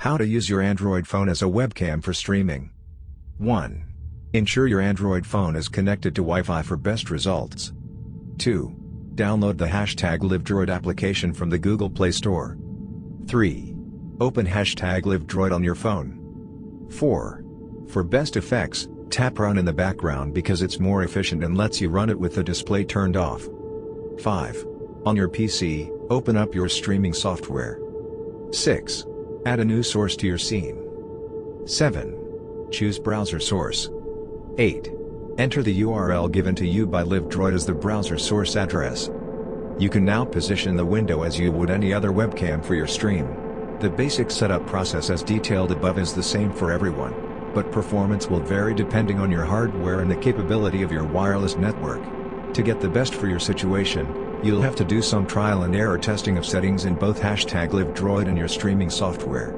How to use your Android phone as a webcam for streaming. 1. Ensure your Android phone is connected to Wi-Fi for best results. 2. Download the #LiveDroid application from the Google Play Store. 3. Open #LiveDroid on your phone. 4. For best effects, tap Run in the background because it's more efficient and lets you run it with the display turned off. 5. On your PC, open up your streaming software. 6. Add a new source to your scene. 7. Choose browser source. 8. Enter the URL given to you by LiveDroid as the browser source address. You can now position the window as you would any other webcam for your stream. The basic setup process as detailed above is the same for everyone, but performance will vary depending on your hardware and the capability of your wireless network. To get the best for your situation, you'll have to do some trial and error testing of settings in both #LiveDroid and your streaming software.